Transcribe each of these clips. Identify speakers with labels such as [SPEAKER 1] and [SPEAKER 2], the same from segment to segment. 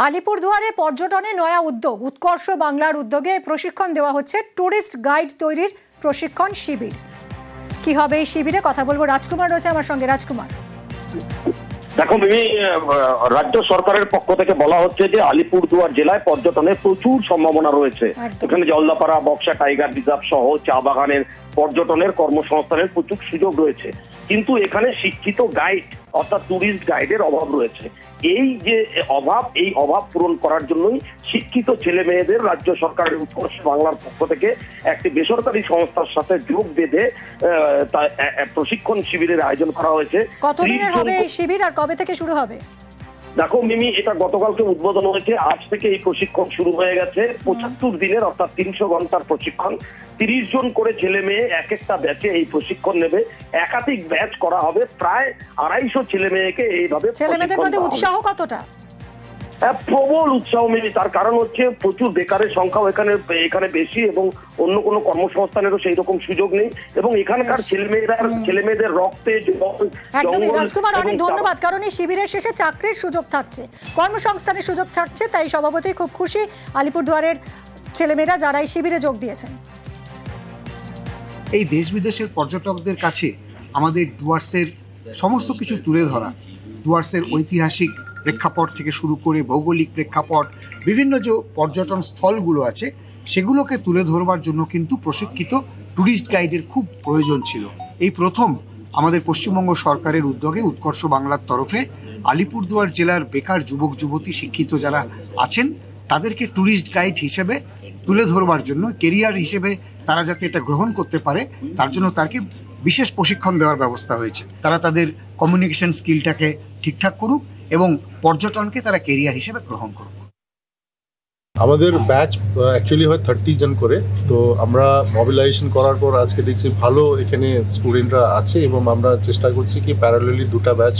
[SPEAKER 1] আলিপুরদুয়ারে পর্যটনে নয়া উদ্যোগ উৎকর্ষ বাংলার উদ্যোগে প্রশিক্ষণ দেওয়া হচ্ছে টুরিস্ট গাইড তৈরির প্রশিক্ষণ শিবির। কি হবে এই শিবিরে কথা বলবো, রাজকুমার রয়েছে আমার সঙ্গে। রাজকুমার,
[SPEAKER 2] দেখো মিমি, রাজ্য সরকারের পক্ষ থেকে বলা হচ্ছে যে আলিপুরদুয়ার জেলায় পর্যটনের প্রচুর সম্ভাবনা রয়েছে। এখানে জলদাপাড়া, বক্সা টাইগার রিজার্ভ সহ চা বাগানের পর্যটনের কর্মসংস্থানের প্রচুর সুযোগ রয়েছে, কিন্তু এখানে শিক্ষিত গাইড অর্থাৎ টুরিস্ট গাইডের অভাব রয়েছে। এই যে অভাব, এই অভাব পূরণ করার জন্যই শিক্ষিত ছেলে মেয়েদের রাজ্য সরকারের উৎকর্ষ বাংলার পক্ষ থেকে একটি বেসরকারি সংস্থার সাথে যোগ বেঁধে প্রশিক্ষণ শিবিরের আয়োজন করা হয়েছে।
[SPEAKER 1] কতদিনের হবে এই শিবির আর কবে থেকে শুরু হবে?
[SPEAKER 2] দেখো মিমি, এটা গতকালকে উদ্বোধন হয়েছে, আজ থেকে এই প্রশিক্ষণ শুরু হয়ে গেছে। 75 দিনের অর্থাৎ 300 ঘন্টার প্রশিক্ষণ। 30 জন করে ছেলে মেয়ে এক একটা ব্যাচে এই প্রশিক্ষণ নেবে। একাধিক ব্যাচ করা হবে, প্রায় 250 ছেলে মেয়েকে এইভাবে।
[SPEAKER 1] ছেলে মেয়েদের মধ্যে উৎসাহ কতটা?
[SPEAKER 2] প্রবল উৎসাহ মিলি। তার কারণ হচ্ছে প্রচুর বেকারের সংখ্যাও এখানে বেশি এবং অন্য কোনো কর্মসংস্থানেরও সেই রকম সুযোগ নেই এবং এখানকার ছেলে মেয়েদের রক্তে
[SPEAKER 1] একদমই। রাজকুমার, অনেক ধন্যবাদ। কারণ এই শিবিরের শেষে চাকরির সুযোগ থাকছে, কর্মসংস্থানের সুযোগ থাকছে, তাই স্বভাবতই খুব খুশি আলিপুরদুয়ারের ছেলেমেয়েরা যারা এই শিবিরে যোগ দিয়েছেন।
[SPEAKER 3] এই দেশ বিদেশের পর্যটকদের কাছে আমাদের ডুয়ার্সের সমস্ত কিছু তুলে ধরা, ডুয়ার্সের ঐতিহাসিক প্রেক্ষাপট থেকে শুরু করে ভৌগোলিক প্রেক্ষাপট, বিভিন্ন যে পর্যটন স্থলগুলো আছে সেগুলোকে তুলে ধরবার জন্য কিন্তু প্রশিক্ষিত ট্যুরিস্ট গাইডের খুব প্রয়োজন ছিল। এই প্রথম আমাদের পশ্চিমবঙ্গ সরকারের উদ্যোগে উৎকর্ষ বাংলার তরফে আলিপুরদুয়ার জেলার বেকার যুবক যুবতী শিক্ষিত যারা আছেন তাদেরকে ট্যুরিস্ট গাইড হিসেবে তুলে ধরবার জন্য, কেরিয়ার হিসেবে তারা যাতে এটা গ্রহণ করতে পারে তার জন্য তাকে বিশেষ প্রশিক্ষণ দেওয়ার ব্যবস্থা হয়েছে। তারা তাদের কমিউনিকেশন স্কিলটাকে ঠিকঠাক করুক এবং পর্যটনকে তারা কেরিয়ার হিসেবে গ্রহণ করুক।
[SPEAKER 4] আমাদের ব্যাচ অ্যাকচুয়ালি হয় 30 জন করে। তো আমরা মোবিলাইজেশন করার পর আজকে দেখছি ভালো এখানে স্টুডেন্টরা আছে এবং আমরা চেষ্টা করছি কি প্যারালালি 2টা ব্যাচ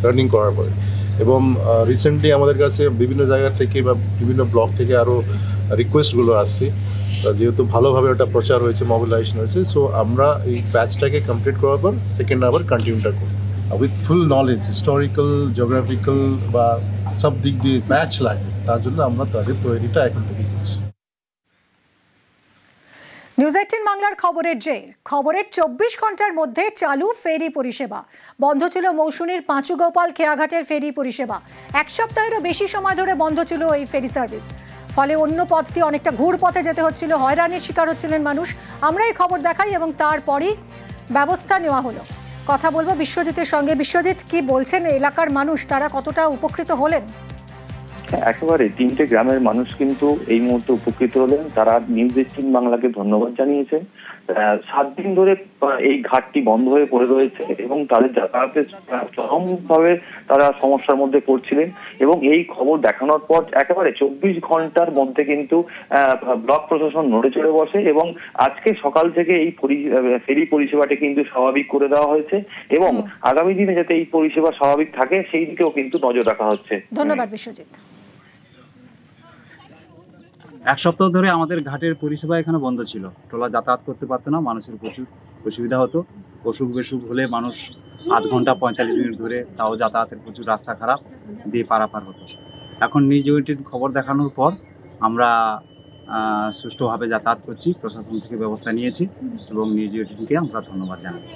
[SPEAKER 4] রানিং করার পরে। এবং রিসেন্টলি আমাদের কাছে বিভিন্ন জায়গা থেকে বা বিভিন্ন ব্লক থেকে আরও রিকোয়েস্টগুলো আসছে, যেহেতু ভালোভাবে ওটা প্রচার হয়েছে, মোবিলাইজেশন হয়েছে। সো আমরা এই ব্যাচটাকে কমপ্লিট করার পর সেকেন্ড আবার কন্টিনিউটা করব with full knowledge, historical, geographical বা সব দিক দিয়ে ব্যাচ লাগে, তার জন্য আমরা তাদের তৈরিটা এখন থেকে করছি।
[SPEAKER 1] নিউজ 18 বাংলার খবরের খবরের 24 ঘন্টার মধ্যে চালু ফেরি পরিষেবা। বন্ধ ছিল মৌসুমীর পাঁচুগোপাল খেয়াঘাটের ফেরি পরিষেবা। এক সপ্তাহেরও বেশি সময় ধরে বন্ধ ছিল এই ফেরি সার্ভিস। ফলে অন্য পথ দিয়ে অনেকটা ঘুর পথে যেতে হচ্ছিল, হয়রানির শিকার হচ্ছিলেন মানুষ। আমরা এই খবর দেখাই এবং তারপরই ব্যবস্থা নেওয়া হলো। কথা বলবো বিশ্বজিতের সঙ্গে। বিশ্বজিৎ, কি বলছেন এলাকার মানুষ, তারা কতটা উপকৃত হলেন?
[SPEAKER 5] একেবারে 3টে গ্রামের মানুষ কিন্তু এই মুহূর্তে উপকৃত হলেন। তারা নিউজ 18 বাংলাকে ধন্যবাদ জানিয়েছেন। 7 দিন ধরে এই ঘাটটি বন্ধ হয়ে পড়ে রয়েছে এবং তাদের যাতায়াতের চরমভাবে তারা সমস্যার মধ্যে পড়ছিলেন এবং এই খবর দেখানোর পর একেবারে 24 ঘন্টার মধ্যে কিন্তু ব্লক প্রশাসন নড়ে চড়ে বসে এবং আজকে সকাল থেকে এই ফেরি পরিষেবাটি কিন্তু স্বাভাবিক করে দেওয়া হয়েছে এবং আগামী দিনে যাতে এই পরিষেবা স্বাভাবিক থাকে সেই দিকেও কিন্তু নজর রাখা হচ্ছে।
[SPEAKER 1] ধন্যবাদ বিশ্বজিৎ।
[SPEAKER 6] এক সপ্তাহ ধরে আমাদের ঘাটের পরিষেবা এখানে বন্ধ ছিল, ট্রলার যাতায়াত করতে পারতো না, মানুষের প্রচুর অসুবিধা হতো। অসুখ বিসুখ হলে মানুষ আধ ঘন্টা 45 মিনিট ধরে, তাও যাতায়াতের প্রচুর রাস্তা খারাপ দিয়ে পারাপার হতো। এখন নিউজ 18 খবর দেখানোর পর আমরা সুষ্ঠুভাবে যাতায়াত করছি, প্রশাসন থেকে ব্যবস্থা নিয়েছি এবং নিউজ 18কে আমরা ধন্যবাদ জানাই।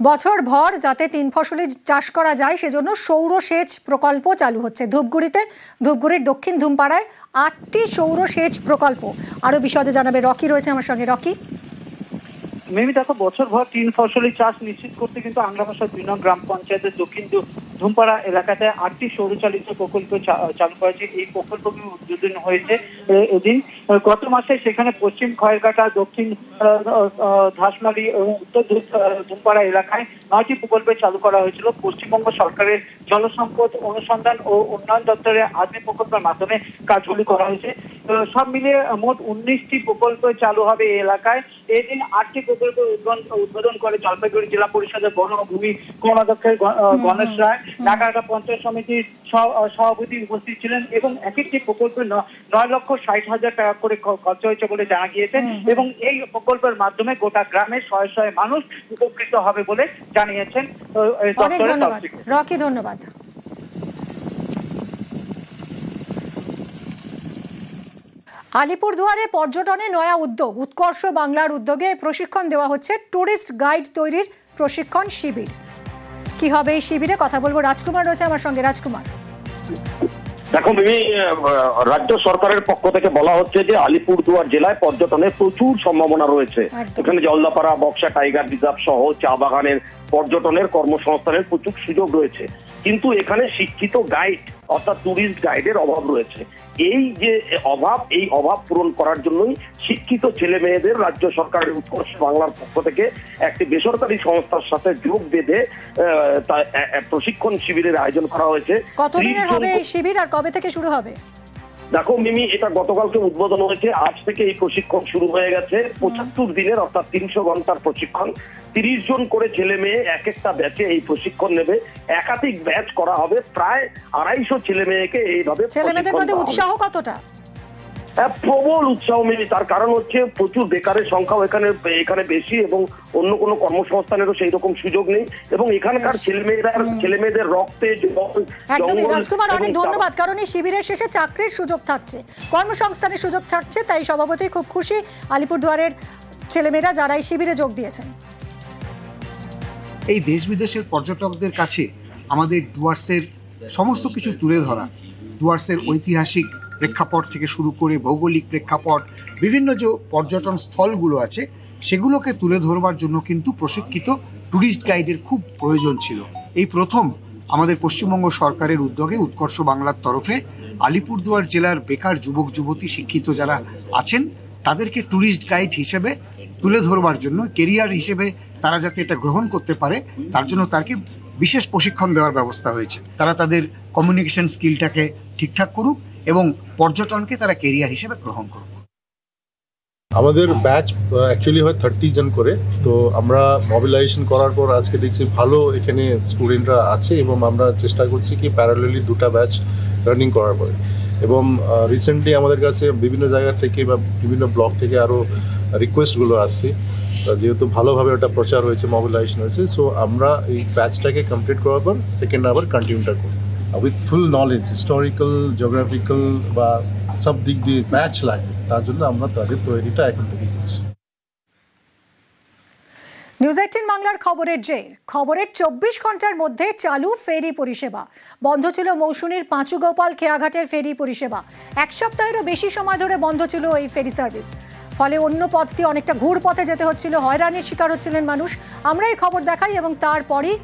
[SPEAKER 1] বছর ভর যাতে 3 ফসলি চাষ করা যায় সেজন্য সৌর সেচ প্রকল্প চালু হচ্ছে ধূপগুড়ির দক্ষিণ ধুমপাড়ায় 8টি সৌর সেচ প্রকল্প। আরো বিশদে জানাবে রকি, রয়েছে আমার সঙ্গে। রকি,
[SPEAKER 7] মিমি, দেখো বছর ভর 3 ফসলি চাষ নিশ্চিত করতে কিন্তু আংলাভাষা 2 নং গ্রাম পঞ্চায়েতের দক্ষিণ ধুমপাড়া এলাকাতে 8টি সৌরচালিত প্রকল্প চালু করেছে। এই প্রকল্পগুলি উদ্বোধন হয়েছে এদিন। গত মাসে সেখানে পশ্চিম খয়েরঘাটা, দক্ষিণ ধাসমারি এবং উত্তর ধুমপাড়া এলাকায় 9টি প্রকল্প চালু করা হয়েছিল। পশ্চিমবঙ্গ সরকারের জলসম্পদ অনুসন্ধান ও উন্নয়ন দপ্তরের আদি প্রকল্পের মাধ্যমে কাজগুলি করা হয়েছে। সব মিলিয়ে মোট 19টি প্রকল্প চালু হবে এই এলাকায়। এদিন 8টি প্রকল্প উদ্বোধন করে জলপাইগুড়ি জেলা পরিষদের বনভূমি কর্মাধ্যক্ষ গণেশ রায়, ঢাকা পঞ্চায়েত সমিতির সভাপতি উপস্থিত ছিলেন এবং এক একটি প্রকল্পে 9,60,000 টাকা করে খরচ হয়েছে বলে জানা গিয়েছে এবং এই প্রকল্পের মাধ্যমে গোটা গ্রামের শয়ে মানুষ উপকৃত হবে বলে জানিয়েছেন।
[SPEAKER 1] অনেক ধন্যবাদ রকি, ধন্যবাদ। আলিপুরদুয়ারে পর্যটনে নয়া উদ্যোগ, উৎকর্ষ বাংলার উদ্যোগে প্রশিক্ষণ দেওয়া হচ্ছে টুরিস্ট গাইড তৈরির প্রশিক্ষণ শিবির। কি হবে এই শিবিরে, কথা বলবো। রাজকুমার রয়েছে আমার সঙ্গে। রাজকুমার,
[SPEAKER 2] দেখো মিমি, রাজ্য সরকারের পক্ষ থেকে বলা হচ্ছে যে আলিপুরদুয়ার জেলায় পর্যটনের প্রচুর সম্ভাবনা রয়েছে। এখানে জলদাপাড়া, বক্সা টাইগার রিজার্ভ সহ চা বাগানের পর্যটনের কর্মসংস্থানের প্রচুর সুযোগ রয়েছে, কিন্তু এখানে শিক্ষিত গাইড অর্থাৎ টুরিস্ট গাইডের অভাব রয়েছে। এই যে অভাব, এই অভাব পূরণ করার জন্যই শিক্ষিত ছেলে মেয়েদের রাজ্য সরকারের উৎকর্ষ বাংলার পক্ষ থেকে একটি বেসরকারি সংস্থার সাথে যোগ বেঁধে প্রশিক্ষণ শিবিরের আয়োজন করা হয়েছে।
[SPEAKER 1] কতদিনের হবে এই শিবির আর কবে থেকে শুরু হবে?
[SPEAKER 2] দেখো মিমি, এটা গতকালকে উদ্বোধন হয়েছে, আজ থেকে এই প্রশিক্ষণ শুরু হয়ে গেছে। 75 দিনের অর্থাৎ 300 ঘন্টার প্রশিক্ষণ। 30 জন করে ছেলে মেয়ে এক একটা ব্যাচে এই প্রশিক্ষণ নেবে। একাধিক ব্যাচ করা হবে, প্রায় 250 ছেলে মেয়েকে এইভাবে।
[SPEAKER 1] ছেলে মেয়েদের মধ্যে উৎসাহ কতটা?
[SPEAKER 2] প্রবল উৎসাহ মিমি। তার কারণ হচ্ছে প্রচুর বেকারের সংখ্যাও এখানে বেশি এবং অন্য কোনো কর্মসংস্থানেরও সেই রকম সুযোগ নেই, এবং এখানকার ছেলে মেয়েদের রক্তে
[SPEAKER 1] একদমই। রাজকুমার, অনেক ধন্যবাদ। কারণ এই শিবিরের শেষে চাকরির সুযোগ থাকছে, কর্মসংস্থানের সুযোগ থাকছে, তাই স্বভাবতই খুব খুশি আলিপুরদুয়ারের ছেলেমেয়েরা যারা এই শিবিরে যোগ দিয়েছেন।
[SPEAKER 3] এই দেশ বিদেশের পর্যটকদের কাছে আমাদের ডুয়ার্সের সমস্ত কিছু তুলে ধরা, ডুয়ার্সের ঐতিহাসিক প্রেক্ষাপট থেকে শুরু করে ভৌগোলিক প্রেক্ষাপট, বিভিন্ন যে পর্যটন স্থলগুলো আছে সেগুলোকে তুলে ধরবার জন্য কিন্তু প্রশিক্ষিত ট্যুরিস্ট গাইডের খুব প্রয়োজন ছিল। এই প্রথম আমাদের পশ্চিমবঙ্গ সরকারের উদ্যোগে উৎকর্ষ বাংলার তরফে আলিপুরদুয়ার জেলার বেকার যুবক যুবতী শিক্ষিত যারা আছেন তাদেরকে ট্যুরিস্ট গাইড হিসেবে তুলে ধরবার জন্য, কেরিয়ার হিসেবে তারা যাতে এটা গ্রহণ করতে পারে তার জন্য তাকে বিশেষ প্রশিক্ষণ দেওয়ার ব্যবস্থা হয়েছে। তারা তাদের কমিউনিকেশন স্কিলটাকে ঠিকঠাক করুক এবং পর্যটনকে তারা কেরিয়ার হিসেবে গ্রহণ করুক।
[SPEAKER 4] আমাদের ব্যাচ অ্যাকচুয়ালি হয় 30 জন করে, তো আমরা মোবিলাইজেশন করার পর আজকে দেখছি ভালো এখানে স্টুডেন্টরা আছে এবং আমরা চেষ্টা করছি কি প্যারালালি 2টা ব্যাচ রানিং করার পরে। এবং রিসেন্টলি আমাদের কাছে বিভিন্ন জায়গা থেকে বা বিভিন্ন ব্লক থেকে আরও রিকোয়েস্টগুলো আসছে, যেহেতু ভালোভাবে ওটা প্রচার হয়েছে, মোবিলাইজেশন হয়েছে, সো আমরা এই ব্যাচটাকে কমপ্লিট করার পর সেকেন্ড আবার কন্টিনিউটা করব with full knowledge, historical, geographical বা সব দিক দিয়ে ব্যাচ লাগবে, তার জন্য আমরা তাদের তৈরিটা এখন থেকে করছি।
[SPEAKER 1] নিউজ 18 বাংলার খবরের জের, খবরের 24 ঘন্টার মধ্যে চালু ফেরি পরিষেবা। বন্ধ ছিল মৌসুমীর পাঁচুগোপাল খেয়াঘাটের ফেরি পরিষেবা। এক সপ্তাহেরও বেশি সময় ধরে বন্ধ ছিল এই ফেরি সার্ভিস। ফলে অন্য পথ দিয়ে অনেকটা ঘুর পথে যেতে হচ্ছিল, হয়রানির শিকার হচ্ছিলেন মানুষ। আমরা এই খবর দেখাই এবং তারপরই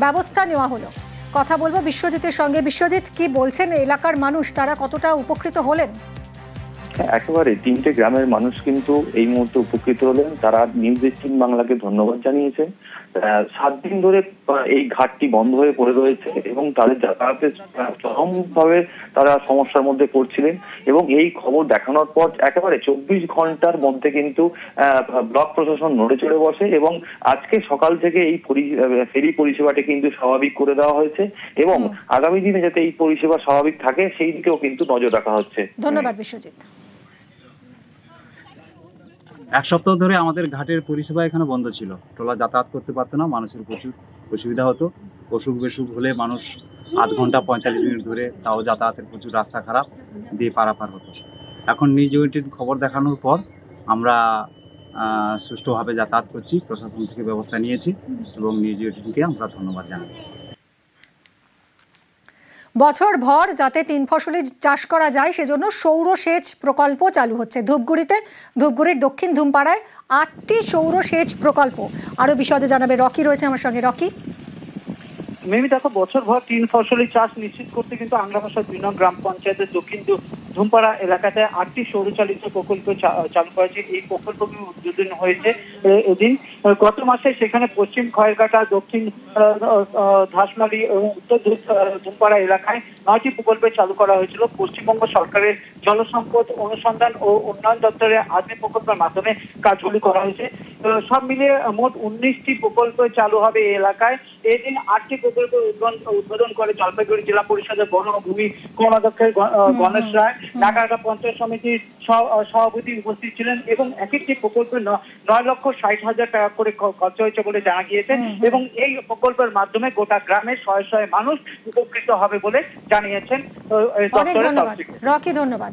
[SPEAKER 1] ব্যবস্থা নেওয়া হলো। কথা বলবো বিশ্বজিতের সঙ্গে। বিশ্বজিৎ, কি বলছেন এলাকার মানুষ, তারা কতটা উপকৃত হলেন?
[SPEAKER 5] একেবারে 3টে গ্রামের মানুষ কিন্তু এই মুহূর্তে উপকৃত হলেন। তারা নিউজ 18 বাংলাকে ধন্যবাদ জানিয়েছে। 7 দিন ধরে এই ঘাটটি বন্ধ হয়ে পড়ে রয়েছে এবং তাদের যাতায়াতের চরমভাবে তারা সমস্যার মধ্যে পড়ছিলেন, এবং এই খবর দেখানোর পর একেবারে 24 ঘন্টার মধ্যে কিন্তু ব্লক প্রশাসন নড়ে চড়ে বসে এবং আজকে সকাল থেকে এই ফেরি পরিষেবাটি কিন্তু স্বাভাবিক করে দেওয়া হয়েছে এবং আগামী দিনে যাতে এই পরিষেবা স্বাভাবিক থাকে সেই দিকেও কিন্তু নজর রাখা হচ্ছে।
[SPEAKER 1] ধন্যবাদ বিশ্বজিৎ।
[SPEAKER 6] এক সপ্তাহ ধরে আমাদের ঘাটের পরিষেবা এখানে বন্ধ ছিল, ট্রলা যাতায়াত করতে পারতো না, মানুষের প্রচুর অসুবিধা হতো। অসুখ বিসুখ হলে মানুষ আধ ঘন্টা 45 মিনিট ধরে, তাও যাতায়াতের প্রচুর রাস্তা খারাপ দিয়ে পারাপার হতো। এখন নিউজ 18 খবর দেখানোর পর আমরা সুষ্ঠুভাবে যাতায়াত করছি, প্রশাসন থেকে ব্যবস্থা নিয়েছি এবং নিউজ 18কে আমরা ধন্যবাদ জানাই।
[SPEAKER 1] বছর ভর যাতে 3 ফসলি চাষ করা যায় সেজন্য সৌর সেচ প্রকল্প চালু হচ্ছে ধূপগুড়ির দক্ষিণ ধুমপাড়ায় 8টি সৌর সেচ প্রকল্প। আরো বিশদে জানাবে রকি, রয়েছে আমার সঙ্গে। রকি,
[SPEAKER 7] মিমি, দেখো বছর ভর 3 ফসলি চাষ নিশ্চিত করতে কিন্তু আংলাভাষা 2 নং গ্রাম পঞ্চায়েতের দক্ষিণ ধুমপাড়া এলাকাতে 8টি সৌরচালিত প্রকল্প চালু করেছে। এই প্রকল্পগুলি উদ্বোধন হয়েছে এদিন। গত মাসে সেখানে পশ্চিম খয়েরঘাটা, দক্ষিণ ধাসমারি এবং উত্তর ধুমপাড়া এলাকায় 9টি প্রকল্পে চালু করা হয়েছিল। পশ্চিমবঙ্গ সরকারের জলসম্পদ অনুসন্ধান ও উন্নয়ন দপ্তরের আজমি প্রকল্পের মাধ্যমে কাজগুলি করা হয়েছে। সব মিলিয়ে মোট 19টি প্রকল্প চালু হবে এই এলাকায়। এদিন 8টি প্রকল্প উদ্বোধন করে জলপাইগুড়ি জেলা পরিষদের বন ও ভূমি কর্মাধ্যক্ষ গণেশ রায়, ঢাকা পঞ্চায়েত সমিতির সভাপতি উপস্থিত ছিলেন এবং এক একটি প্রকল্পে 9,60,000 টাকা করে খরচ হয়েছে বলে জানা গিয়েছে এবং এই প্রকল্পের মাধ্যমে গোটা গ্রামের শয়ে শয়ে মানুষ উপকৃত হবে বলে জানিয়েছেন দপ্তরের তরফ থেকে।
[SPEAKER 1] রকি, ধন্যবাদ।